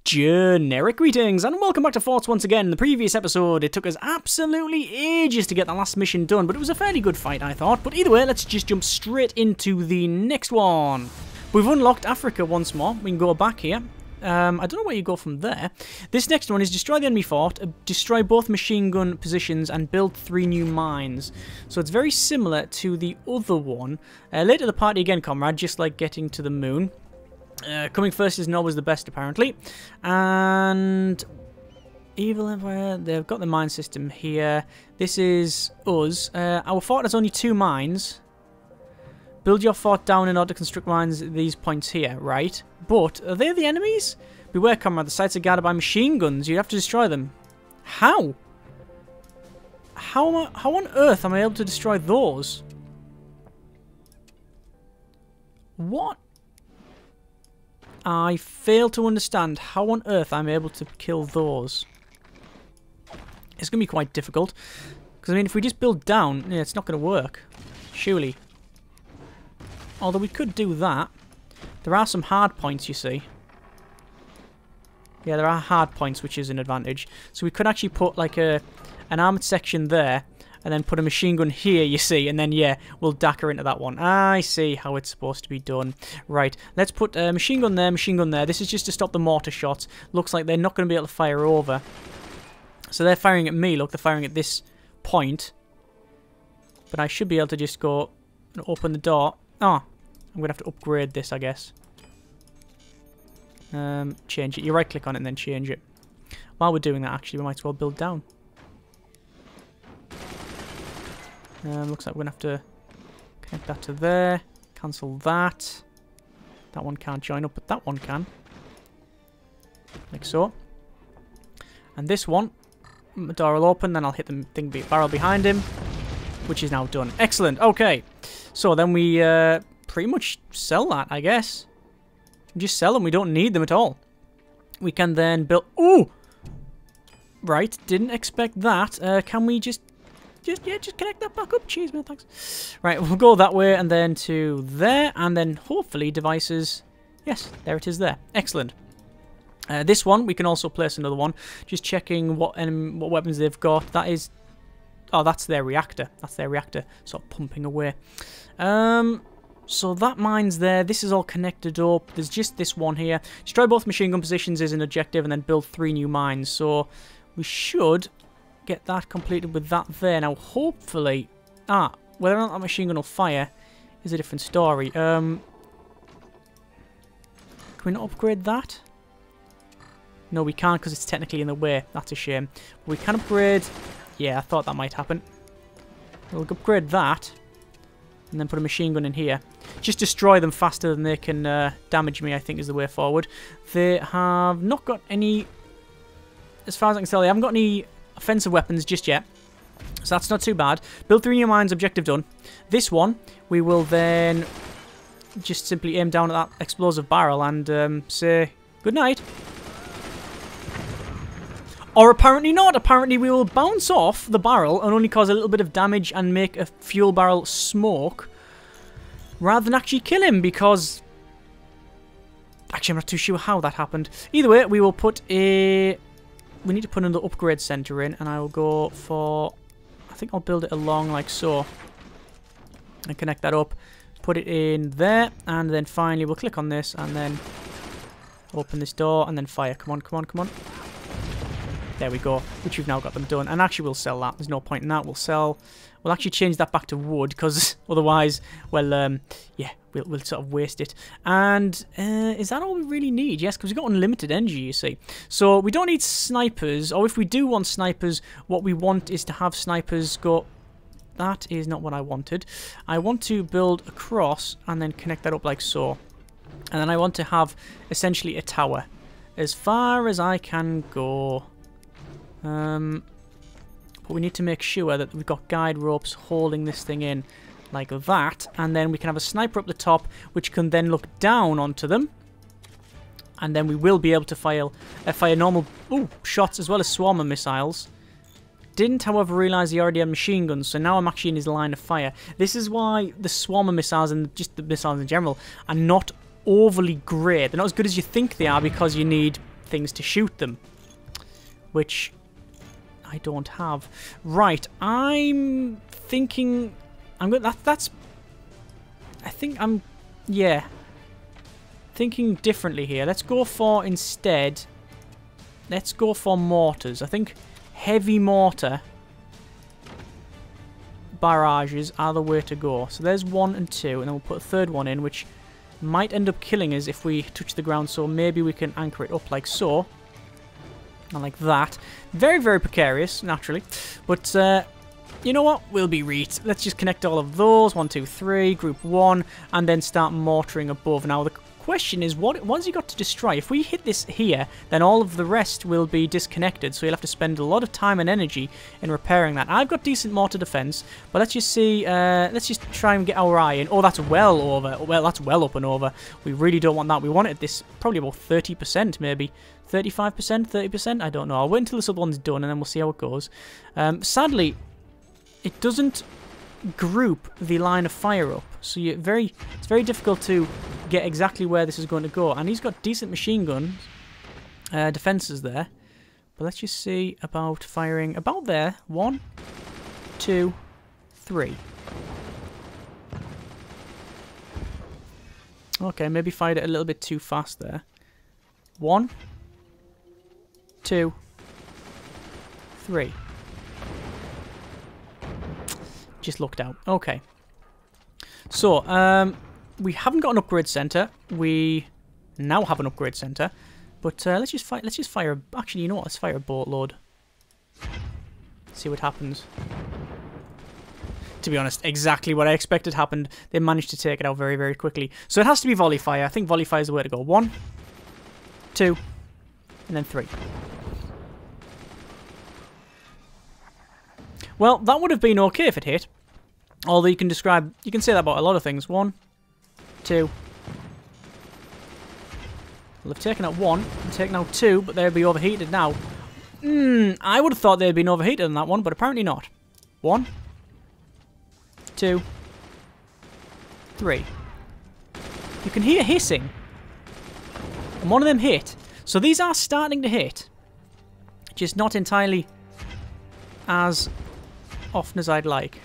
Generic greetings and welcome back to Forts once again. In the previous episode, it took us absolutely ages to get the last mission done, but it was a fairly good fight, I thought. But either way, let's just jump straight into the next one. We've unlocked Africa once more. We can go back here. I don't know where you go from there. This next one is destroy the enemy fort, destroy both machine gun positions, and build 3 new mines. So it's very similar to the other one. Late to the party again, comrade, just like getting to the moon. Coming first isn't always the best, apparently. And Evil Empire, they've got the mine system here. This is us. Our fort has only 2 mines. Build your fort down in order to construct mines at these points here, right? But are they the enemies? Beware, comrade, the sites are guarded by machine guns. You have to destroy them. How? How on earth am I able to destroy those? What? I fail to understand how on earth I'm able to kill those. It's going to be quite difficult. Because, I mean, if we just build down, yeah, it's not going to work. Surely. Although we could do that. There are some hard points, you see. Yeah, there are hard points, which is an advantage. So we could actually put, like, an armoured section there. And then put a machine gun here, you see, and then, yeah, we'll dacker into that one. I see how it's supposed to be done. Right, let's put a machine gun there, machine gun there. This is just to stop the mortar shots. Looks like they're not going to be able to fire over. So they're firing at me, look, they're firing at this point. But I should be able to just go and open the door. Oh, I'm going to have to upgrade this, I guess. Change it. You right-click on it and then change it. While we're doing that, actually, we might as well build down. Looks like we're going to have to connect that to there. Cancel that. That one can't join up, but that one can. Like so. And this one, the door will open, then I'll hit the barrel behind him, which is now done. Excellent. Okay. So then we pretty much sell that, I guess. We just sell them. We don't need them at all. We can then build... Ooh! Right. Didn't expect that. Can we just connect that back up. Cheers, man, thanks. Right, we'll go that way and then to there, and then hopefully devices. Yes, there it is there. Excellent. This one, we can also place another one. Just checking what weapons they've got. That is... Oh, that's their reactor. That's their reactor sort of pumping away. So that mine's there. This is all connected up. There's just this one here. Destroy both machine gun positions is an objective, and then build 3 new mines. So we should... get that completed with that there. Now, hopefully... whether or not that machine gun will fire is a different story. Can we not upgrade that? No, we can't because it's technically in the way. That's a shame. But we can upgrade... Yeah, I thought that might happen. We'll upgrade that. And then put a machine gun in here. Just destroy them faster than they can damage me, I think, is the way forward. They have not got any... As far as I can tell, they haven't got any... offensive weapons just yet, so that's not too bad. Build 3 new mines, objective done. This one we will then just simply aim down at that explosive barrel and say good night. Or apparently not. Apparently we will bounce off the barrel and only cause a little bit of damage and make a fuel barrel smoke rather than actually kill him, because actually I'm not too sure how that happened. Either way, we will put a... We need to put another upgrade center in, and I will go for... I think I'll build it along like so. And connect that up. Put it in there, and then finally we'll click on this, and then open this door, and then fire. Come on, come on, come on. There we go. Which we've now got them done. And actually we'll sell that. There's no point in that. We'll sell... We'll actually change that back to wood, because otherwise, well, yeah, we'll sort of waste it. And is that all we really need? Yes, because we've got unlimited energy, you see. So we don't need snipers, or if we do want snipers, what we want is to have snipers go... That is not what I wanted. I want to build across and then connect that up like so. And then I want to have essentially a tower. As far as I can go. But we need to make sure that we've got guide ropes holding this thing in like that, and then we can have a sniper up the top which can then look down onto them, and then we will be able to fire normal shots as well as swarmer missiles. Didn't, however, realise he already had machine guns, so now I'm actually in his line of fire. This is why the swarmer missiles and just the missiles in general are not overly great. They're not as good as you think they are, because you need things to shoot them, which I don't have. Right, I'm thinking I'm going. That's. I think I'm. Yeah. Thinking differently here. Let's go for instead. Let's go for mortars. I think heavy mortar barrages are the way to go. So there's 1 and 2, and then we'll put a third one in, which might end up killing us if we touch the ground. So maybe we can anchor it up like so. And like that. Very, very precarious, naturally. But, you know what? We'll be reet. Let's just connect all of those. 1, 2, 3, group 1, and then start mortaring above. Now, the question is, what's he got to destroy? If we hit this here, then all of the rest will be disconnected. So you'll have to spend a lot of time and energy in repairing that. I've got decent mortar defense, but let's just see. Let's just try and get our eye in. Oh, that's well over. Well, that's well up and over. We really don't want that. We want it at this probably about 30%, maybe 35%, 30%. I don't know. I'll wait until this other one's done, and then we'll see how it goes. Sadly, it doesn't group the line of fire up, so it's very difficult to get exactly where this is going to go. And he's got decent machine guns defenses there, but let's just see about firing about there. 1, 2, 3. Okay, maybe fired it a little bit too fast there. 1, 2, 3. Just looked out. Okay. So, we haven't got an upgrade center. We now have an upgrade center, but let's just fire. Actually, you know what? Let's fire a boatload. See what happens. To be honest, exactly what I expected happened. They managed to take it out very, very quickly. So it has to be volley fire. I think volley fire is the way to go. 1, 2, and then 3. Well, that would have been okay if it hit. Although you can say that about a lot of things. 1, 2. Well, they've taken out 1 and taken out 2, but they'll be overheated now. I would have thought they'd been overheated on that one, but apparently not. 1, 2, 3. You can hear hissing. And one of them hit. So these are starting to hit. Just not entirely as often as I'd like.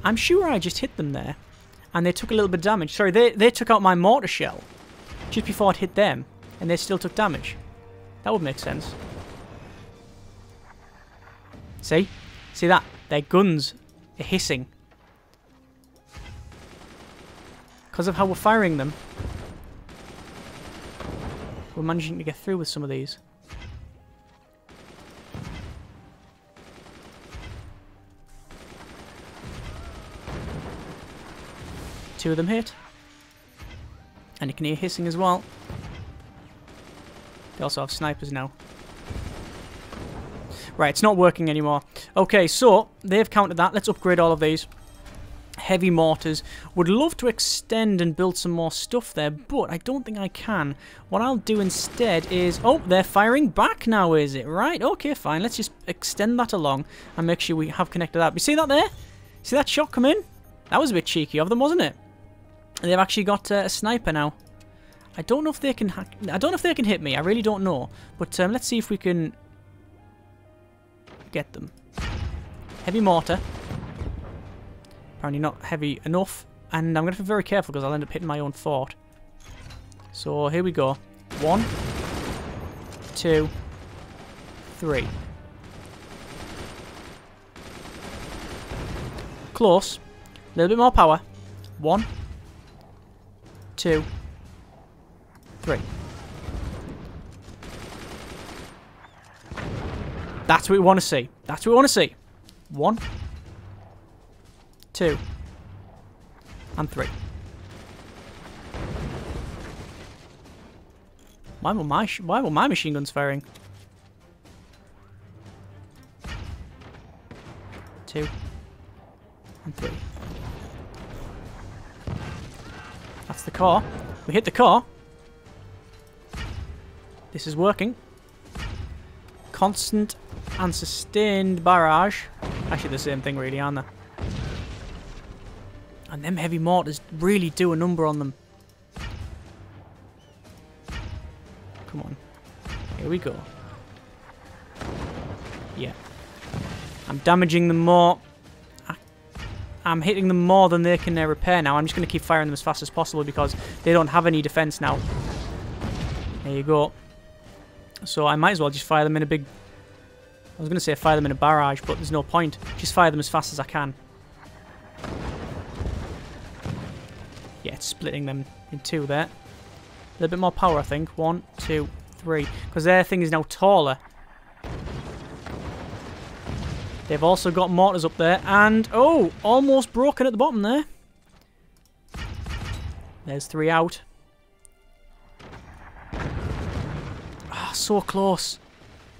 I'm sure I just hit them there, and they took a little bit of damage. Sorry, they took out my mortar shell just before it hit them, and they still took damage. That would make sense. See? See that? Their guns are hissing. Because of how we're firing them, we're managing to get through with some of these. Two of them hit. And you can hear hissing as well. They also have snipers now. Right, it's not working anymore. Okay, so they've countered that. Let's upgrade all of these. Heavy mortars. Would love to extend and build some more stuff there, but I don't think I can. What I'll do instead is... Oh, they're firing back now, is it? Right, okay, fine. Let's just extend that along and make sure we have connected that. You see that there? See that shot come in? That was a bit cheeky of them, wasn't it? They've actually got a sniper now. I don't know if they can I don't know if they can hit me. I really don't know. But let's see if we can get them. Heavy mortar. Apparently not heavy enough. And I'm going to be very careful because I'll end up hitting my own fort. So here we go. 1, 2, 3. Close. A little bit more power. 1, 2, 3. That's what we want to see. That's what we want to see. 1, 2, and 3. Why were my machine guns firing? 2, and 3. That's the core. We hit the core. This is working. Constant and sustained barrage. Actually the same thing really, aren't they? And them heavy mortars really do a number on them. Come on. Here we go. Yeah. I'm damaging them more. I'm hitting them more than they can repair now. I'm just going to keep firing them as fast as possible because they don't have any defense now. There you go. So I might as well just fire them in a big... I was going to say fire them in a barrage, but there's no point. Just fire them as fast as I can. Yeah, it's splitting them in two there. A little bit more power, I think. 1, 2, 3. Because their thing is now taller. They've also got mortars up there. And, oh, almost broken at the bottom there. There's 3 out. Ah, so close.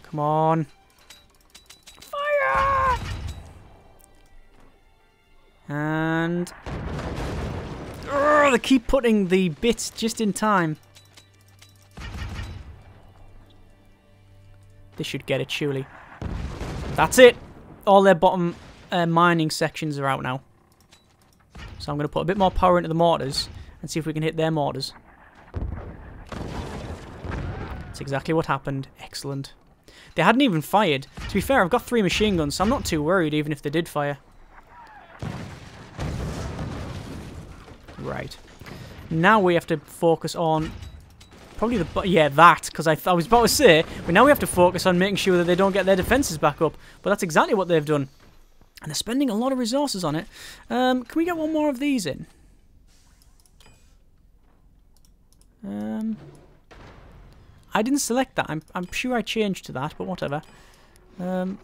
Come on. Fire! And... they keep putting the bits just in time. They should get it, surely. That's it! All their bottom mining sections are out now. So I'm going to put a bit more power into the mortars and see if we can hit their mortars. That's exactly what happened. Excellent. They hadn't even fired. To be fair, I've got 3 machine guns, so I'm not too worried even if they did fire. Right. Now we have to focus on... probably the... yeah, that. Because I was about to say, but now we have to focus on making sure that they don't get their defences back up. But that's exactly what they've done. And they're spending a lot of resources on it. Can we get one more of these in? I didn't select that. I'm sure I changed to that, but whatever. Oh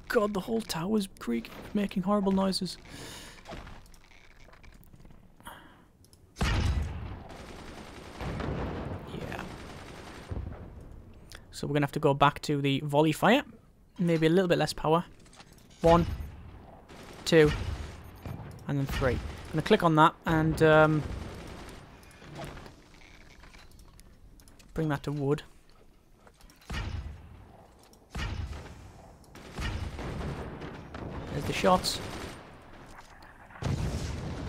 god, the whole tower's creaking, making horrible noises. Yeah. So we're going to have to go back to the volley fire. Maybe a little bit less power. 1, 2, and then 3. I'm going to click on that and bring that to wood. There's the shots.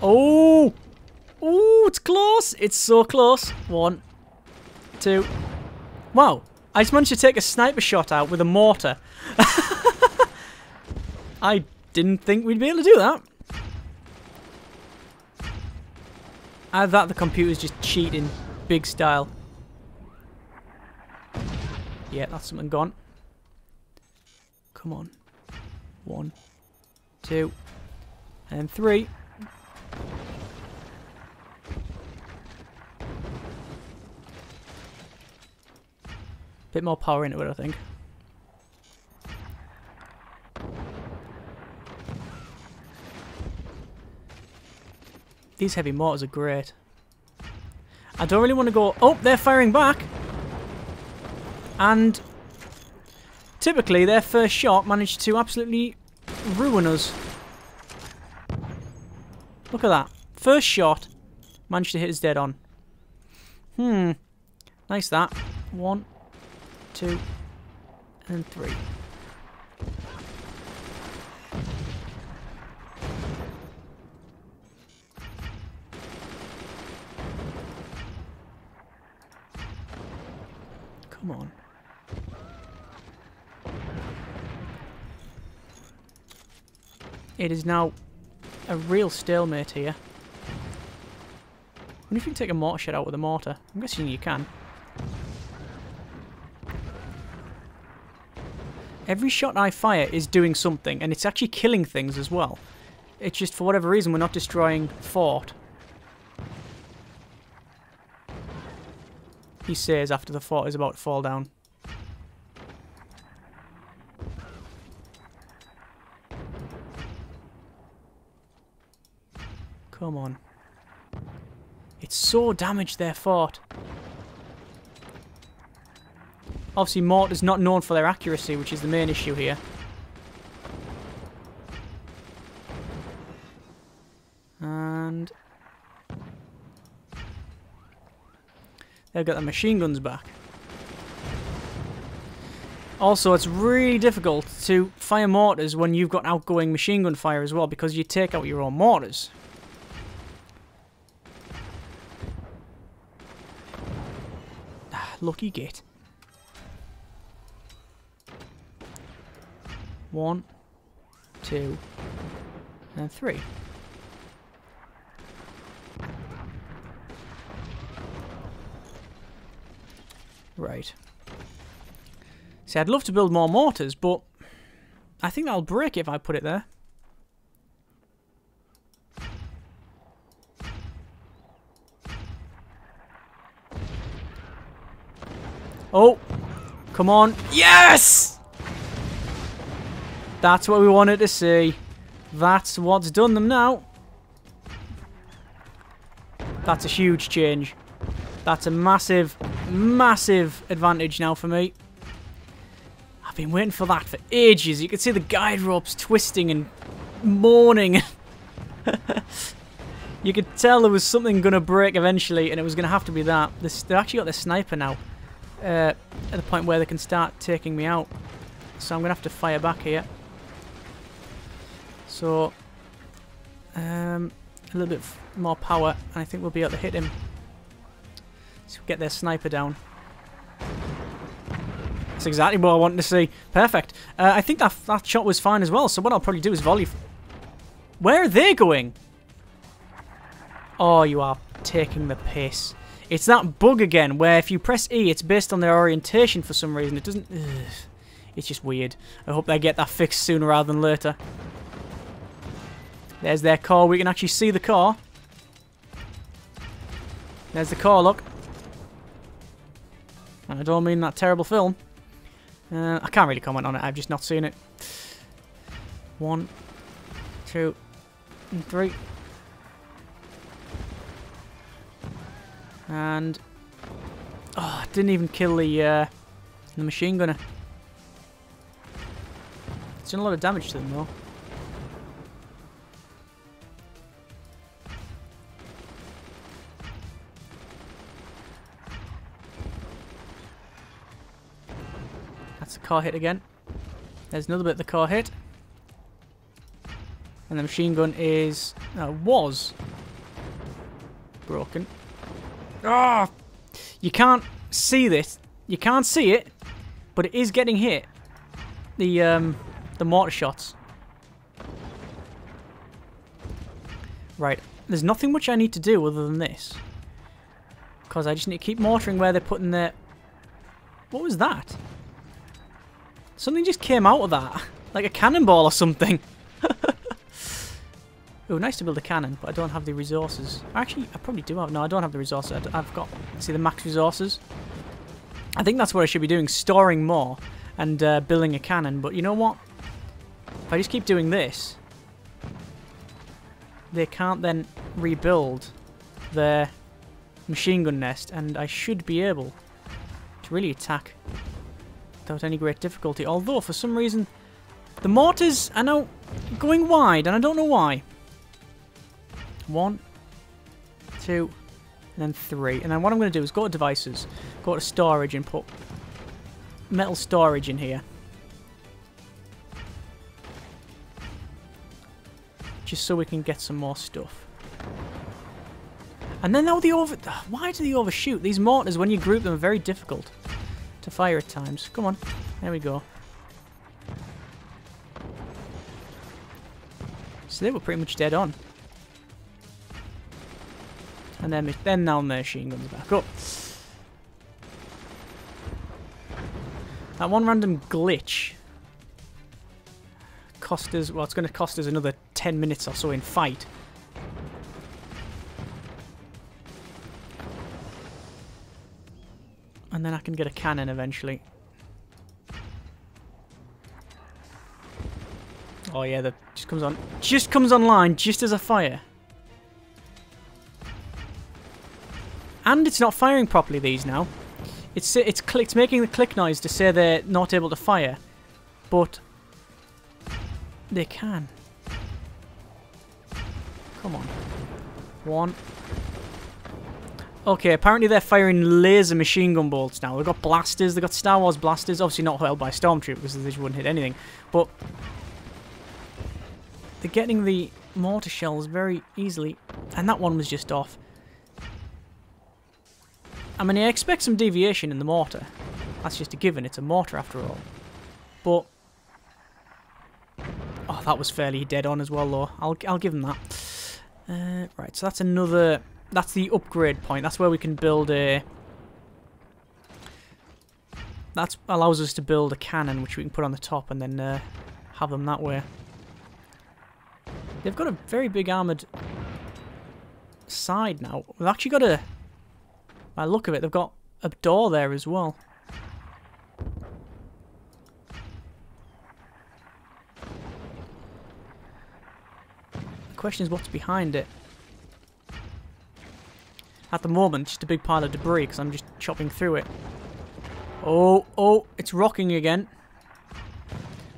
Oh! Oh, it's close! It's so close. 1, 2. Wow. I just managed to take a sniper shot out with a mortar. I didn't think we'd be able to do that. Either that, the computer's just cheating. Big style. Yeah, that's something gone. Come on. 1, 2, and 3. Bit more power into it, I think. These heavy mortars are great. I don't really want to go... oh, they're firing back! And typically their first shot managed to absolutely ruin us. Look at that. First shot managed to hit us dead on. Nice that. 1, 2, and 3. Come on. It is now a real stalemate here. I wonder if you can take a mortar shed out with a mortar. I'm guessing you can. Every shot I fire is doing something, and it's actually killing things as well. It's just for whatever reason we're not destroying fort. He says after the fort is about to fall down. Come on. It's so damaged their fort. Obviously, mortar's not known for their accuracy, which is the main issue here. And they've got the machine guns back. Also, it's really difficult to fire mortars when you've got outgoing machine gun fire as well, because you take out your own mortars. lucky git. 1, 2, and 3. Right. See, I'd love to build more mortars, but I think that'll break if I put it there. Oh, come on. Yes! That's what we wanted to see. That's what's done them now. That's a huge change. That's a massive, massive advantage now for me. I've been waiting for that for ages. You can see the guide ropes twisting and moaning. You could tell there was something going to break eventually, and it was going to have to be that. They've actually got the sniper now. At the point where they can start taking me out. So I'm going to have to fire back here. So, a little bit more power, and I think we'll be able to hit him. So get their sniper down. That's exactly what I wanted to see. Perfect. I think that shot was fine as well, so what I'll probably do is volley. Where are they going? Oh, you are taking the piss. It's that bug again, where if you press E, it's based on their orientation for some reason. It doesn't... Ugh, it's just weird. I hope they get that fixed sooner rather than later. There's their car. We can actually see the car. There's the car, look. And I don't mean that terrible film. I can't really comment on it. I've just not seen it. 1, 2, and 3. And... oh, didn't even kill the machine gunner. It's done a lot of damage to them, though. That's the car hit again. There's another bit of the car hit. And the machine gun is... was broken. Ah! Oh, you can't see this. You can't see it, but it is getting hit. The mortar shots. Right. There's nothing much I need to do other than this. Because I just need to keep mortaring where they're putting their... What was that? Something just came out of that. Like a cannonball or something. Oh, nice to build a cannon, but I don't have the resources. Actually, I probably do have... No, I don't have the resources. I've got... See the max resources? I think that's what I should be doing. Storing more and building a cannon. But you know what? If I just keep doing this, they can't then rebuild their machine gun nest, and I should be able to really attack without any great difficulty. Although, for some reason, the mortars are now going wide, and I don't know why. 1, 2, and then 3. And then what I'm going to do is go to devices, go to storage, and put metal storage in here. Just so we can get some more stuff. And then now why do they overshoot? These mortars, when you group them, are very difficult to fire at times. Come on. There we go. So they were pretty much dead on. And then now the machine guns back up. That one random glitch cost us... Well, it's going to cost us another 10 minutes or so in fight. And then I can get a cannon eventually. Oh yeah, that just comes on. Just comes online just as I fire. And it's not firing properly, these now. It's making the click noise to say they're not able to fire. But they can. Come on. 1. Okay, apparently they're firing laser machine gun bolts now. They've got blasters, they've got Star Wars blasters. Obviously not held by Stormtroopers because they just wouldn't hit anything. But they're getting the mortar shells very easily. And that one was just off. I mean, I expect some deviation in the mortar. That's just a given. It's a mortar after all. But... oh, that was fairly dead on as well, though. I'll give them that. Right, so that's another... that's the upgrade point. That's where we can build a... that allows us to build a cannon, which we can put on the top and then have them that way. They've got a very big armoured side now. We've actually got a... by the look of it, they've got a door there as well. The question is what's behind it. At the moment, just a big pile of debris because I'm just chopping through it. Oh, oh, it's rocking again.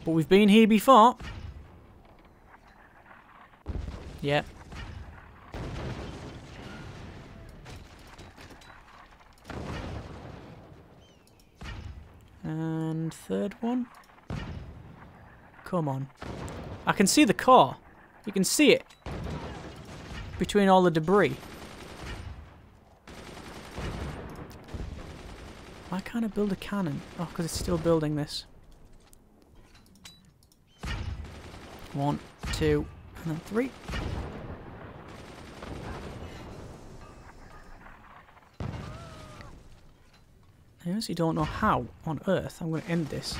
But we've been here before. Yep. And third one. Come on. I can see the car. You can see it. Between all the debris. Why can't I build a cannon? Oh, because it's still building this. 1, 2, and then 3. I honestly don't know how on earth I'm going to end this.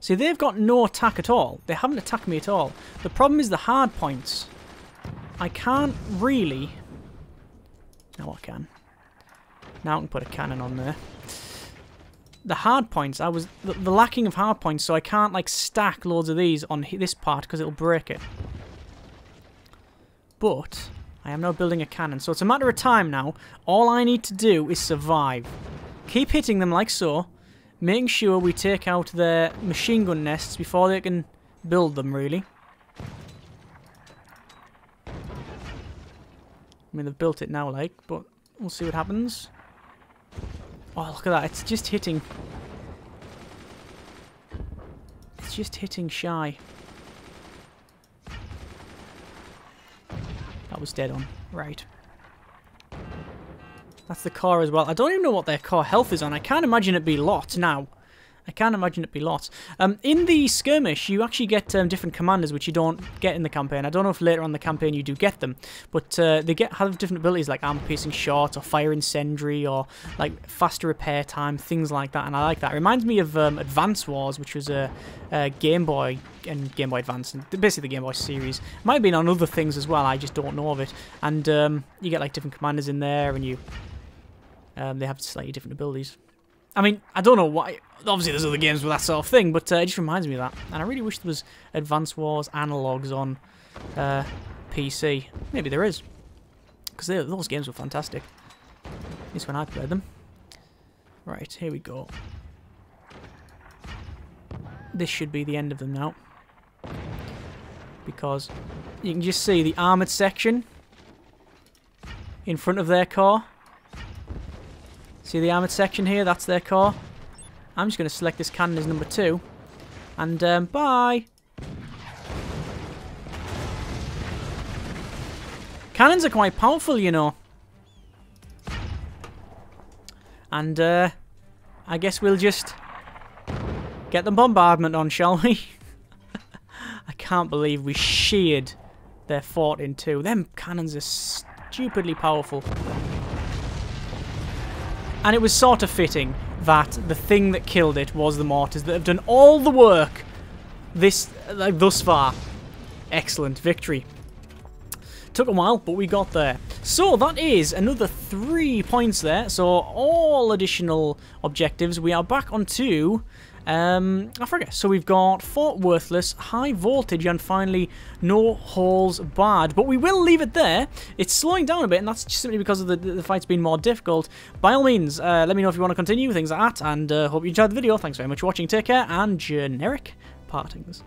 See, they've got no attack at all. They haven't attacked me at all. The problem is the hard points. I can't really... now I can. Now I can put a cannon on there. The hard points, the lacking of hard points, so I can't like stack loads of these on this part because it'll break it. But I am now building a cannon, so it's a matter of time now. All I need to do is survive. Keep hitting them like so, making sure we take out their machine gun nests before they can build them, really. I mean, they've built it now, like, but we'll see what happens. Oh, look at that. It's just hitting. It's just hitting shy. That was dead on. Right. That's the car as well. I don't even know what their car health is on. I can't imagine it be lots now. I can't imagine it be lots. In the skirmish, you actually get different commanders, which you don't get in the campaign. I don't know if later on in the campaign you do get them, but they have different abilities like armor-piercing shot or fire incendiary or like faster repair time, things like that, and I like that. It reminds me of Advance Wars, which was a Game Boy and Game Boy Advance, and basically the Game Boy series. Might have been on other things as well, I just don't know of it. And you get like different commanders in there, and you they have slightly different abilities. I mean, I don't know why. Obviously, there's other games with that sort of thing, but it just reminds me of that. And I really wish there was Advance Wars analogues on PC. Maybe there is, because those games were fantastic. At least when I played them. Right, here we go. This should be the end of them now, because you can just see the armoured section in front of their car. See the armoured section here? That's their car. I'm just going to select this cannon as number 2. And, bye! Cannons are quite powerful, you know. And, I guess we'll just get the bombardment on, shall we? I can't believe we sheared their fort in 2. Them cannons are stupidly powerful. And it was sort of fitting that the thing that killed it was the mortars that have done all the work thus far. Excellent victory. Took a while, but we got there. So that is another 3 points there. So all additional objectives. We are back on to I forget. So we've got Fort Worthless, High Voltage, and finally No Holes Barred. But we will leave it there. It's slowing down a bit, and that's just simply because of the fight's been more difficult. By all means, let me know if you want to continue, things like that, and hope you enjoyed the video. Thanks very much for watching. Take care, and generic partings.